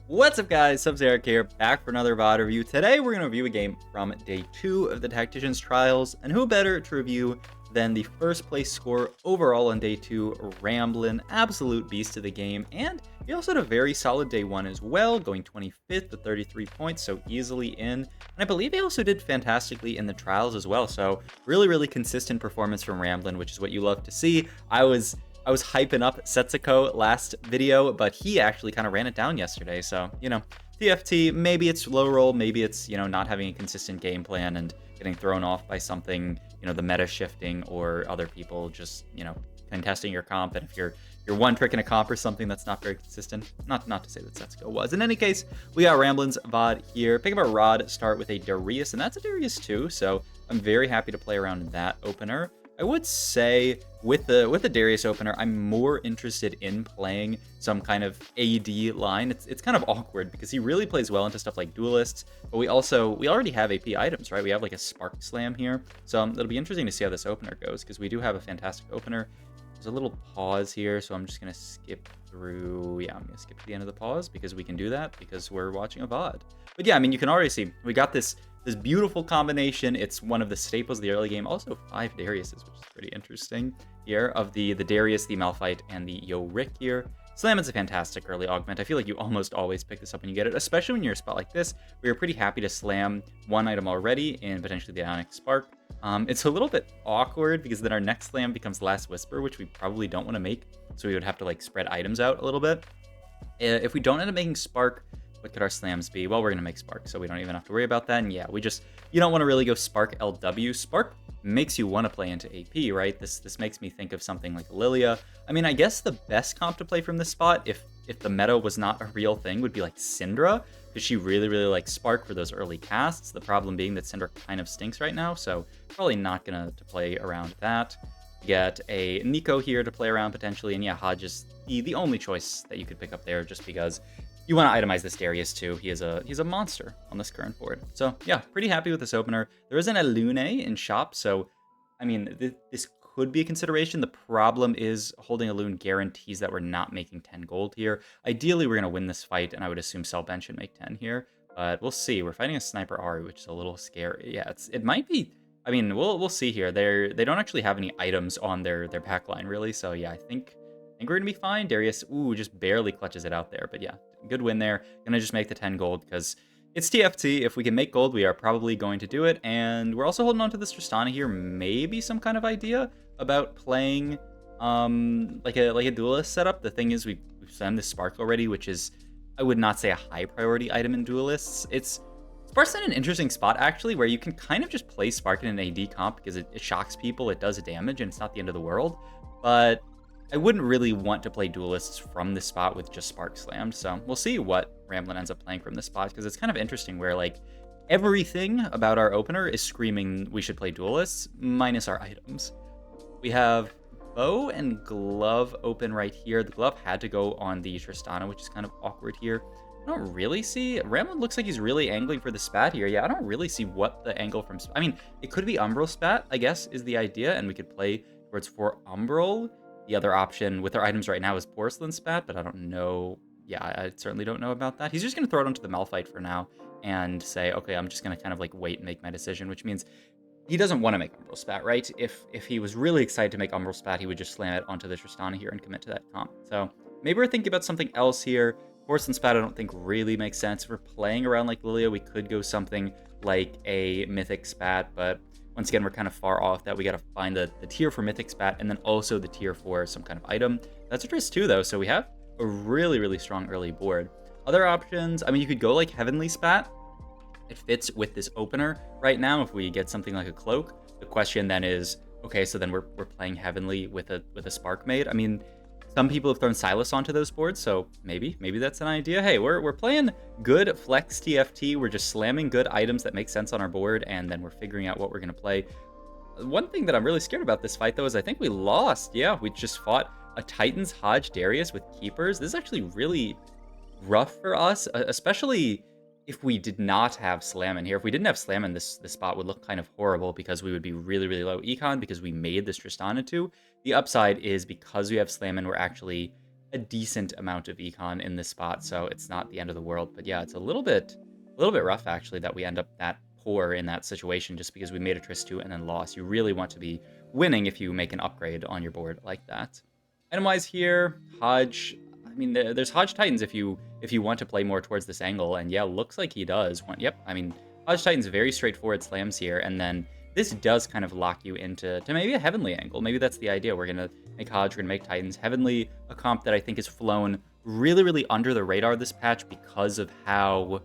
What's up, guys? Sub-Zeric here, back for another VOD review. Today, we're going to review a game from Day 2 of the Tactician's Trials, and who better to review than the first place score overall on Day 2, Ramblinnn, absolute beast of the game, and he also had a very solid Day 1 as well, going 25th with 33 points, so easily in, and I believe he also did fantastically in the Trials as well, so really consistent performance from Ramblinnn, which is what you love to see. I was hyping up Setsuko last video, but he actually kind of ran it down yesterday. So, TFT, maybe it's low roll, maybe it's, not having a consistent game plan and getting thrown off by something, the meta shifting or other people just, contesting your comp. And if you're one trick in a comp or something that's not very consistent, not to say that Setsuko was. In any case, we got Ramblinn's VOD here. Pick up a Rod, start with a Darius, and that's a Darius too. So I'm very happy to play around that opener. I would say with the Darius opener, I'm more interested in playing some kind of AD line. It's kind of awkward because he really plays well into stuff like duelists, but we already have AP items, right? We have like a Spark Slam here, so it'll be interesting to see how this opener goes because we do have a fantastic opener. There's a little pause here, so I'm just gonna skip through. Yeah, I'm gonna skip to the end of the pause because we can do that because we're watching a VOD. But yeah, I mean, you can already see we got this beautiful combination. It's one of the staples of the early game. Also 5 Dariuses, which is pretty interesting here, of the Darius, the Malphite, and the Yorick here. Slammin's a fantastic early augment. I feel like you almost always pick this up when you get it, especially when you're a spot like this. We are pretty happy to slam one item already in potentially the Ionic Spark. It's a little bit awkward because then our next slam becomes Last Whisper, which we probably don't want to make, so we would have to like spread items out a little bit. If we don't end up making Spark, what could our slams be? Well, we're going to make Spark, so we don't even have to worry about that. And yeah, you don't want to really go Spark LW. Spark makes you want to play into AP, right? This makes me think of something like Lilia. I mean, I guess the best comp to play from this spot, if the meta was not a real thing, would be like Syndra, because she really likes Spark for those early casts. The problem being that Syndra kind of stinks right now, so probably not going to play around that. Get a Nico here to play around potentially, and yeah, Hodge is the only choice that you could pick up there just because you want to itemize this Darius too. He's a monster on this current board. So yeah, pretty happy with this opener. There isn't a Lune in shop, so I mean, this could be a consideration. The problem is holding a Lune guarantees that we're not making 10 gold here. Ideally, we're going to win this fight, and I would assume Sell Bench and make 10 here. But we'll see. We're fighting a Sniper Ari, which is a little scary. Yeah, it might be. I mean, we'll see here. They don't actually have any items on their pack line, really. So yeah, I think we're going to be fine. Darius, just barely clutches it out there. But yeah, good win there. Gonna just make the 10 gold because it's TFT. If we can make gold, we are probably going to do it. And we're also holding on to this Tristana here. Maybe some kind of idea about playing like a duelist setup. The thing is, we've slammed this Spark already, which is, I would not say a high priority item in duelists. Spark's in an interesting spot, actually, where you can kind of just play Spark in an AD comp because it shocks people, it does damage, and it's not the end of the world. But I wouldn't really want to play duelists from this spot with just Spark slammed, so we'll see what Ramblinnn ends up playing from this spot, because it's kind of interesting where, like, everything about our opener is screaming we should play duelists, minus our items. We have Bow and Glove open right here. The Glove had to go on the Tristana, which is kind of awkward here. I don't really see. Ramblinnn looks like he's really angling for the spat here. Yeah, I don't really see what the angle from. I mean, it could be Umbral spat, I guess, is the idea, and we could play towards 4 Umbral. The other option with our items right now is Porcelain spat, but I don't know. Yeah, I certainly don't know about that. He's just going to throw it onto the Malphite for now and say, okay, I'm just going to kind of like wait and make my decision, which means he doesn't want to make Umbral spat, right? If he was really excited to make Umbral spat, he would just slam it onto the Tristana here and commit to that comp. So maybe we're thinking about something else here. Porcelain spat I don't think really makes sense. If we're playing around like Lilia, we could go something like a Mythic spat, but once again, we're kind of far off that. We got to find the tier for Mythic spat and then also the tier for some kind of item. That's a Triss too, though, so we have a really strong early board. Other options, I mean, you could go like Heavenly spat. It fits with this opener right now if we get something like a Cloak. The question then is, okay, so then we're playing Heavenly with a Spark Maid. I mean, some people have thrown Silas onto those boards, so maybe that's an idea. Hey, we're playing good flex TFT. We're just slamming good items that make sense on our board, and then we're figuring out what we're going to play. One thing that I'm really scared about this fight, though, is I think we lost. Yeah, we just fought a Titans Hodge Darius with Keepers. This is actually really rough for us, especially if we did not have Slammin here. If we didn't have Slammin, this spot would look kind of horrible because we would be really low econ because we made this Tristana too. The upside is because we have Slammin, we're actually a decent amount of econ in this spot, so it's not the end of the world. But yeah, it's a little bit rough actually that we end up that poor in that situation just because we made a Trist 2 and then lost. You really want to be winning if you make an upgrade on your board like that. Item-wise here, Hodge. I mean, there's Hodge Titans if you want to play more towards this angle, and yeah, looks like he does. Yep, I mean, Hodge Titans very straightforward slams here, and then this does kind of lock you into maybe a Heavenly angle. Maybe that's the idea. We're gonna make Hodge, we're gonna make Titans. Heavenly, a comp that I think has flown really, really under the radar this patch because of how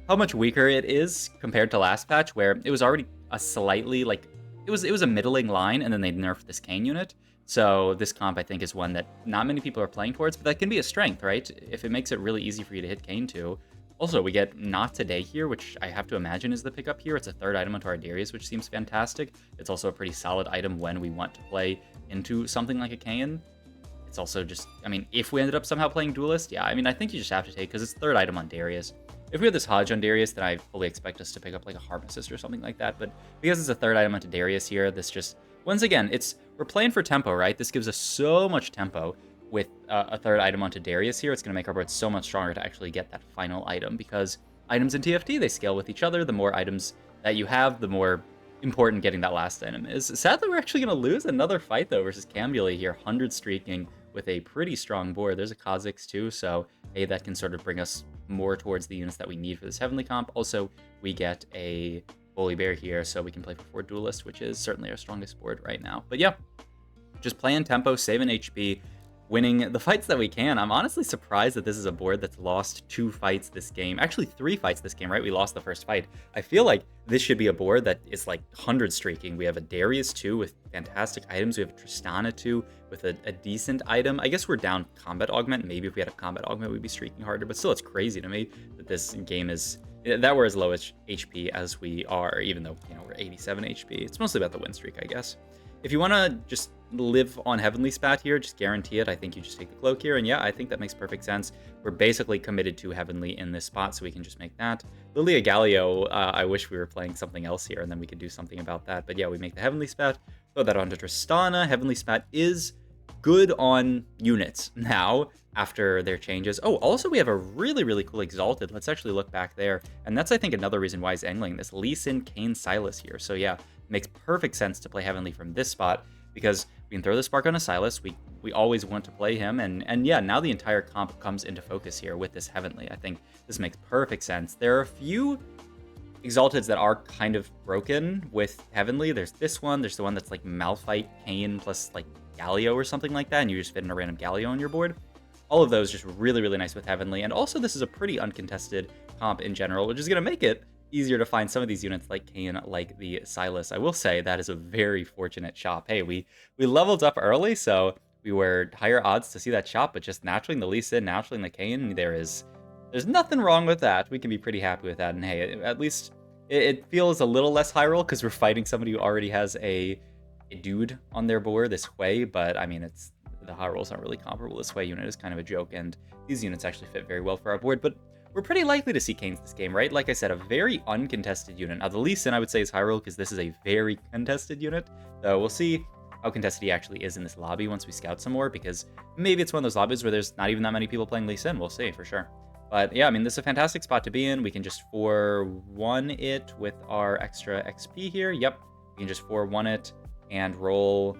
much weaker it is compared to last patch, where it was already a slightly, like, it was a middling line, and then they nerfed this Kane unit. So this comp, I think, is one that not many people are playing towards, but that can be a strength, right? If it makes it really easy for you to hit Kane too. Also, we get Not Today here, which I have to imagine is the pickup here. It's a third item onto our Darius, which seems fantastic. It's also a pretty solid item when we want to play into something like a Kayn. It's also just, I mean, if we ended up somehow playing Duelist, yeah, I mean, I think you just have to take, because it's third item on Darius. If we had this Hodge on Darius, then I fully expect us to pick up like a Harpicist or something like that. But because it's a third item onto Darius here, this just, once again, we're playing for tempo, right? This gives us so much tempo. With a third item onto Darius here, it's going to make our board so much stronger to actually get that final item, because items in TFT, they scale with each other. The more items that you have, the more important getting that last item is. Sadly, we're actually going to lose another fight, though, versus Cambuli here, 100 streaking with a pretty strong board. There's a Kha'Zix, too, so, hey, that can sort of bring us more towards the units that we need for this Heavenly comp. Also, we get a Bully Bear here, so we can play for 4 Duelist, which is certainly our strongest board right now. But yeah, just playing tempo, saving HP, winning the fights that we can. I'm honestly surprised that this is a board that's lost 2 fights this game. Actually, 3 fights this game, right? We lost the first fight. I feel like this should be a board that is like 100 streaking. We have a Darius 2 with fantastic items. We have a Tristana 2 with a decent item. I guess we're down combat augment. Maybe if we had a combat augment, we'd be streaking harder. But still, it's crazy to me that this game is, that we're as low as HP as we are, even though, you know, we're 87 HP. It's mostly about the win streak, I guess. If you want to just live on Heavenly spat here, just guarantee it. I think you just take the cloak here, and yeah, I think that makes perfect sense. We're basically committed to Heavenly in this spot, so we can just make that. Lilia Galio, I wish we were playing something else here, and then we could do something about that. But yeah, we make the Heavenly spat, throw that onto Tristana. Heavenly spat is good on units now after their changes. Oh, also we have a really, really cool Exalted. Let's actually look back there, and that's, I think, another reason why he's angling this. Lee Sin, Kayn, Sylas here. So yeah, it makes perfect sense to play Heavenly from this spot, because we can throw the Spark on a Sylas. We always want to play him, and yeah, now the entire comp comes into focus here with this Heavenly. I think this makes perfect sense. There are a few Exalteds that are kind of broken with Heavenly. There's this one, there's the one that's like Malphite, Kayn, plus like Galio or something like that, and you just fit in a random Galio on your board. All of those just really, really nice with Heavenly, and also this is a pretty uncontested comp in general, which is going to make it easier to find some of these units like Kayn, like the Sylas. I will say that is a very fortunate shop. Hey, we leveled up early, so we were higher odds to see that shop, but just naturally the Lee Sin, naturally the Kayn, there's nothing wrong with that. We can be pretty happy with that, and hey, at least it feels a little less high roll because we're fighting somebody who already has a dude on their board, this Hui, but I mean, the high rolls aren't really comparable. This Hui unit is kind of a joke, and these units actually fit very well for our board, but we're pretty likely to see Kayn's this game, right? Like I said, a very uncontested unit. Now, the Lee Sin, I would say, is high roll because this is a very contested unit. So we'll see how contested he actually is in this lobby once we scout some more, because maybe it's one of those lobbies where there's not even that many people playing Lee Sin. We'll see, for sure. But yeah, I mean, this is a fantastic spot to be in. We can just 4-1 it with our extra XP here. Yep, we can just 4-1 it and roll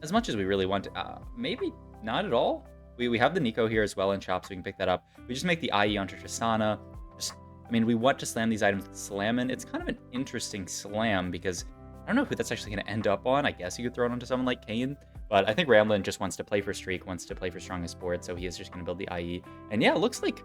as much as we really want. Maybe not at all. We have the Nico here as well in shop, so we can pick that up. We just make the IE onto Tristana. I mean, we want to slam these items with Slammin. It's kind of an interesting slam because I don't know who that's actually going to end up on. I guess you could throw it onto someone like Kayn, but I think Ramblinnn just wants to play for streak, wants to play for strongest board, so he is just going to build the IE. And yeah, it looks like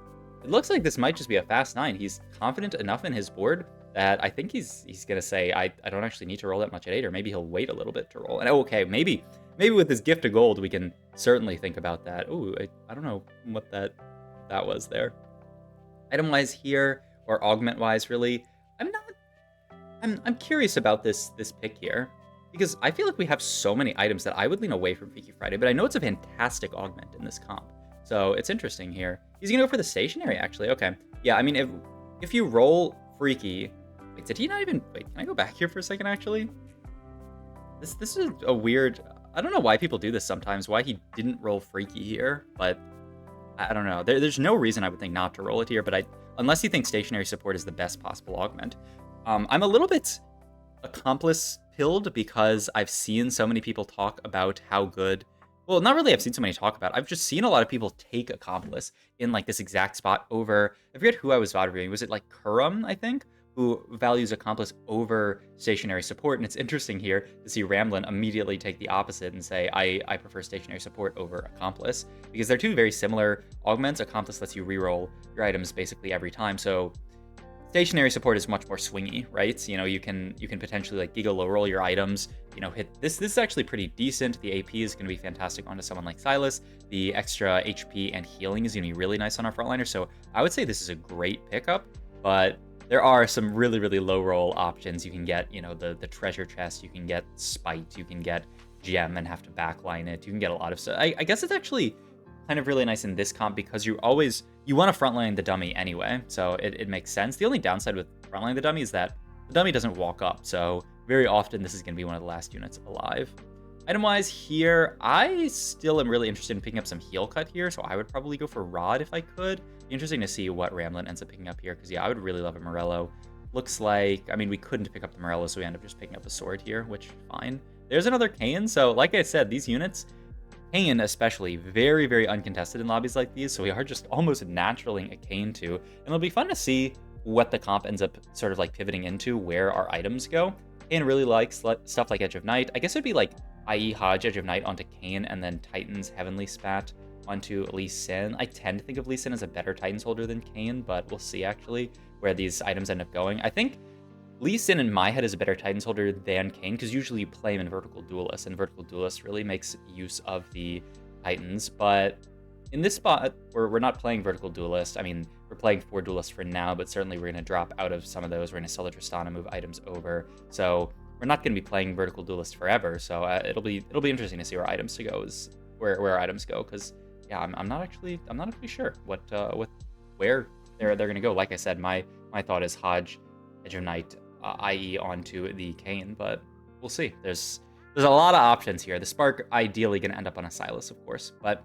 this might just be a fast 9. He's confident enough in his board that I think he's going to say, I don't actually need to roll that much at 8, or maybe he'll wait a little bit to roll. And okay, maybe with this gift of gold, we can certainly think about that. Ooh, I don't know what that was there. Item-wise here, or augment-wise, really, I'm curious about this pick here, because I feel like we have so many items that I would lean away from Freaky Friday, but I know it's a fantastic augment in this comp. So it's interesting here. He's gonna go for the stationary, actually. Okay. Yeah, I mean, if you roll Freaky... Wait, did he not even... Wait, can I go back here for a second, actually? This is a weird... I don't know why people do this sometimes, why he didn't roll Freaky here, but I don't know. There's no reason I would think not to roll it here, but unless you think stationary support is the best possible augment. I'm a little bit accomplice pilled because I've seen so many people talk about how good. Well, not really. I've seen so many talk about. I've just seen a lot of people take accomplice in like this exact spot over. I forget who I was VOD reviewing. Was it like Kurum, I think, who values accomplice over stationary support? And it's interesting here to see Ramblinnn immediately take the opposite and say, I prefer stationary support over accomplice, because they're two very similar augments. Accomplice lets you reroll your items basically every time. So stationary support is much more swingy, right? You know, you can potentially like Giga low roll your items, you know, hit this. This is actually pretty decent. The AP is going to be fantastic onto someone like Silas. The extra HP and healing is going to be really nice on our frontliner. So I would say this is a great pickup, but there are some really, really low roll options. You can get, you know, the treasure chest, you can get spite, you can get gem and have to backline it. You can get a lot of stuff. I guess it's actually kind of really nice in this comp because you want to frontline the dummy anyway, so it makes sense. The only downside with frontline the dummy is that the dummy doesn't walk up, so very often this is going to be one of the last units alive. Item-wise here, I still am really interested in picking up some heal cut here, so I would probably go for Rod if I could. Be interesting to see what Ramblinnn ends up picking up here, because yeah, I would really love a Morello. Looks like, I mean, we couldn't pick up the Morello, so we end up just picking up a sword here, which fine. There's another Kayn, so like I said, these units, Kayn especially, very, very uncontested in lobbies like these, so we are just almost naturally a Kayn too. And it'll be fun to see what the comp ends up sort of like pivoting into, where our items go. Kayn really likes stuff like Edge of Night. I guess it'd be like IE Hodge, Edge of Night onto Kayn, and then Titan's Heavenly Spat onto Lee Sin. I tend to think of Lee Sin as a better Titans holder than Kayn, but we'll see actually where these items end up going. I think Lee Sin in my head is a better Titans holder than Kayn, because usually you play him in Vertical Duelist, and Vertical Duelist really makes use of the Titans. But in this spot, we're not playing Vertical Duelist. I mean, we're playing 4 Duelists for now, but certainly we're going to drop out of some of those. We're going to sell the Tristana, move items over. So we're not going to be playing Vertical Duelist forever. So it'll be interesting to see where items to go is where our items go, because yeah, I'm not actually sure what where they're going to go. Like I said, my thought is Hodge, Edge of Night, IE onto the Kayn, but we'll see. There's a lot of options here. The Spark ideally going to end up on a Silas, of course, but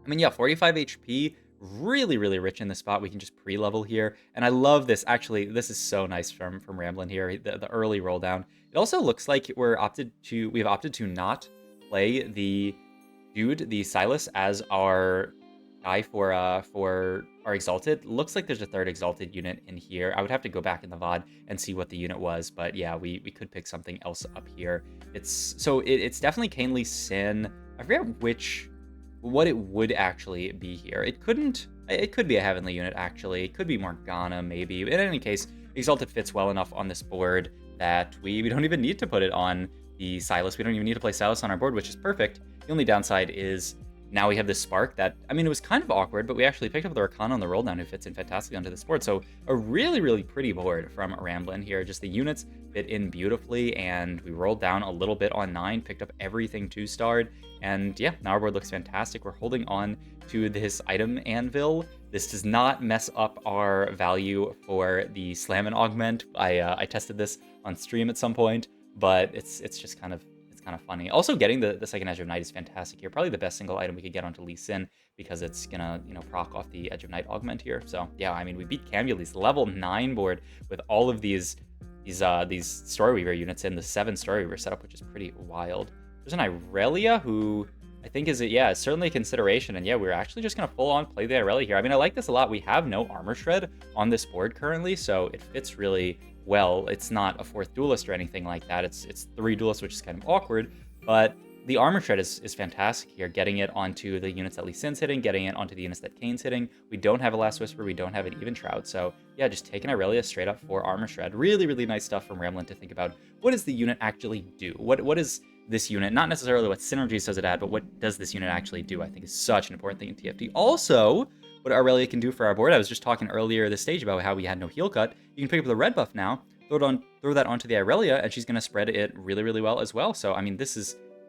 I mean, yeah, 45 HP, really, really rich in the spot. We can just pre-level here, and I love this. Actually, this is so nice from Ramblinnn here. The early roll down. It also looks like we've opted to not play the Silas as our guy for our Exalted. Looks like there's a third Exalted unit in here. I would have to go back in the VOD and see what the unit was, but yeah, we could pick something else up here. It's definitely Kayn Lee Sin. I forget what it would actually be here. It could be a Heavenly unit, actually. It could be Morgana, maybe. In any case, Exalted fits well enough on this board that we don't even need to put it on the Silas. We don't even need to play Silas on our board, which is perfect. The only downside is now we have this Spark that, I mean, it was kind of awkward, but we actually picked up the Arcana on the roll down, who fits in fantastically onto this board. So a really, really pretty board from Ramblinnn here. Just the units fit in beautifully, and we rolled down a little bit on 9, picked up everything 2-starred, and yeah, now our board looks fantastic. We're holding on to this item anvil. This does not mess up our value for the Slammin augment. I tested this on stream at some point, but it's just kind of funny. Also, getting the second Edge of Night is fantastic here. Probably the best single item we could get onto Lee Sin, because it's gonna, you know, proc off the Edge of Night augment here. So yeah, I mean, we beat Camuli's level 9 board with all of these Story Weaver units in the 7 Story Weaver setup, which is pretty wild. There's an Irelia who I think is certainly a consideration, and yeah, we're actually just gonna full on play the Irelia here. I mean, I like this a lot. We have no armor shred on this board currently, so it fits really well. It's not a 4th duelist or anything like that. It's 3 duelists, which is kind of awkward, but the armor shred is fantastic here, getting it onto the units that Lee Sin's hitting, getting it onto the units that Kayn's hitting. We don't have a Last Whisper, we don't have an Even Shroud, so yeah, just taking Irelia straight up for armor shred. Really, really nice stuff from Ramblinnn to think about. What does the unit actually do? What is this unit? Not necessarily what synergies does it add, but what does this unit actually do? I think is such an important thing in TFT. Also, what Irelia can do for our board. I was just talking earlier this stage about how we had no heal cut. You can pick up the red buff now, throw that onto the Irelia, and she's going to spread it really, really well as well. So, I mean, this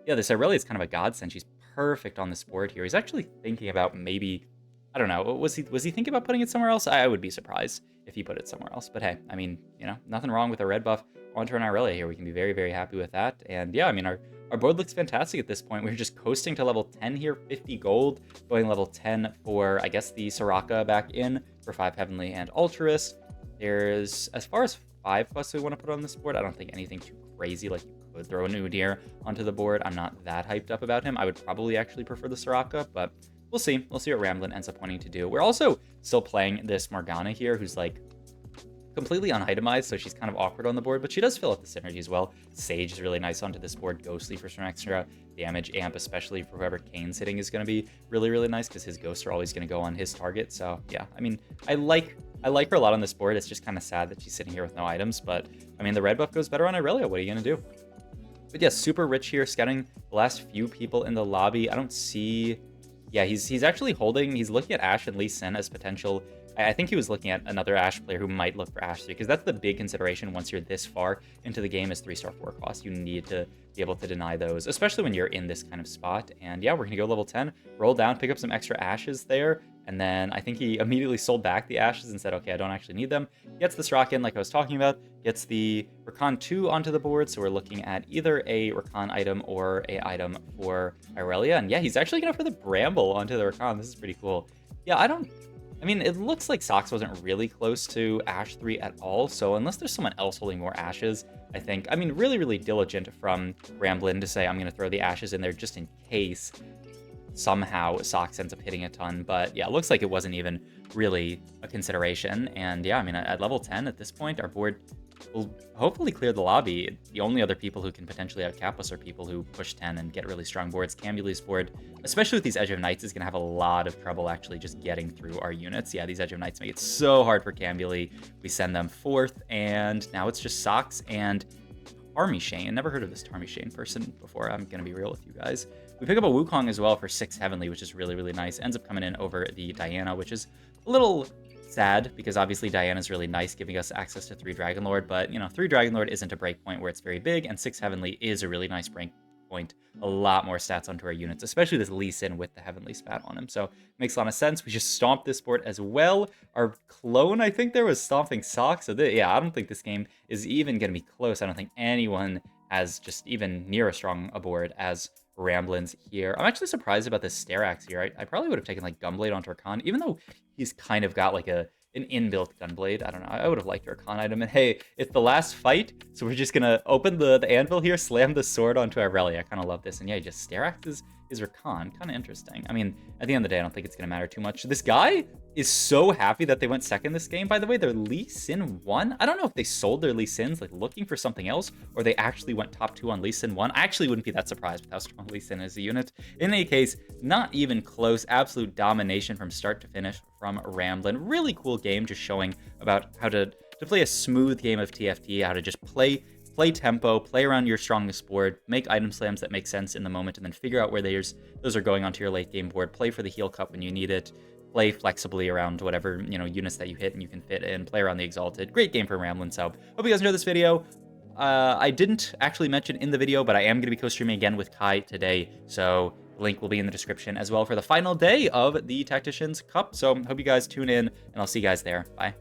Irelia is kind of a godsend. She's perfect on this board here. He's actually thinking about maybe, I don't know, was he thinking about putting it somewhere else? I would be surprised if he put it somewhere else. But hey, I mean, you know, nothing wrong with a red buff onto an Irelia here. We can be very, very happy with that. And yeah, I mean, our our board looks fantastic at this point. We're just coasting to level 10 here, 50 gold, going level 10 for, I guess, the Soraka back in for 5 Heavenly and Altruist. There's, as far as 5 quests we want to put on this board, I don't think anything too crazy. Like, you could throw a Udyr onto the board. I'm not that hyped up about him. I would probably actually prefer the Soraka, but we'll see. We'll see what Ramblinnn ends up wanting to do. We're also still playing this Morgana here, who's like completely unitemized, so she's kind of awkward on the board, but she does fill out the synergy as well. Sage is really nice onto this board. Ghostly for some extra damage. Amp, especially for whoever Kane's hitting, is going to be really, really nice because his ghosts are always going to go on his target. So yeah, I mean, I like her a lot on this board. It's just kind of sad that she's sitting here with no items, but I mean, the red buff goes better on Irelia. What are you going to do? But yeah, super rich here, scouting the last few people in the lobby. I don't see... Yeah, he's actually holding... He's looking at Ashe and Lee Sin as potential... I think he was looking at another Ashe player who might look for Ashe 3, because that's the big consideration once you're this far into the game is 3-star 4 cost. You need to be able to deny those, especially when you're in this kind of spot. And yeah, we're going to go level 10, roll down, pick up some extra Ashes there, and then I think he immediately sold back the Ashes and said, okay, I don't actually need them. Gets this rock in like I was talking about, gets the Rakan 2 onto the board, so we're looking at either a Rakan item or a item for Irelia. And yeah, he's actually going to put the Bramble onto the Rakan. This is pretty cool. Yeah, I mean, it looks like Sox wasn't really close to Ashe 3 at all, so unless there's someone else holding more Ashes, I think, I mean, really, really diligent from Ramblinnn to say, I'm going to throw the Ashes in there just in case somehow Sox ends up hitting a ton. But yeah, it looks like it wasn't even really a consideration. And yeah, I mean, at level 10 at this point, our board will hopefully clear the lobby. The only other people who can potentially have Kapos are people who push 10 and get really strong boards. Cambuli's board, especially with these Edge of Knights, is going to have a lot of trouble actually just getting through our units. Yeah, these Edge of Knights make it so hard for Cambuli. We send them forth, and now it's just Sox and Army Shane. Never heard of this Army Shane person before. I'm going to be real with you guys. We pick up a Wukong as well for 6 Heavenly, which is really, really nice. Ends up coming in over the Diana, which is a little sad because obviously Diana's really nice, giving us access to 3 Dragon Lord, but you know, 3 Dragon Lord isn't a break point where it's very big, and 6 Heavenly is a really nice break point. A lot more stats onto our units, especially this Lee Sin with the Heavenly spat on him. So makes a lot of sense. We just stomped this board as well. Our clone, I think there was stomping Sock. So yeah, I don't think this game is even going to be close. I don't think anyone has just even near as strong a board as Ramblinn's here. I'm actually surprised about this Starax here. I probably would have taken like Gunblade onto Rakan, even though he's kind of got like an inbuilt Gunblade. I don't know. I would have liked a Rakan item. And hey, it's the last fight, so we're just gonna open the anvil here, slam the sword onto Irelia. I kind of love this. And yeah, just Starax is Rakan. Kind of interesting. I mean, at the end of the day, I don't think it's gonna matter too much. This guy is so happy that they went second this game. By the way, their Lee Sin won. I don't know if they sold their Lee Sins like looking for something else, or they actually went top 2 on Lee Sin 1. I actually wouldn't be that surprised with how strong Lee Sin is as a unit. In any case, not even close. Absolute domination from start to finish from Ramblinnn. Really cool game, just showing about how to play a smooth game of TFT, how to just play tempo, play around your strongest board, make item slams that make sense in the moment, and then figure out where those are going onto your late game board. Play for the heal cup when you need it. Play flexibly around whatever, you know, units that you hit and you can fit in. Play around the Exalted. Great game for Ramblinnn. So hope you guys enjoyed this video. I didn't actually mention in the video, but I am going to be co-streaming again with Kai today. So the link will be in the description as well for the final day of the Tacticians Cup. So hope you guys tune in, and I'll see you guys there. Bye.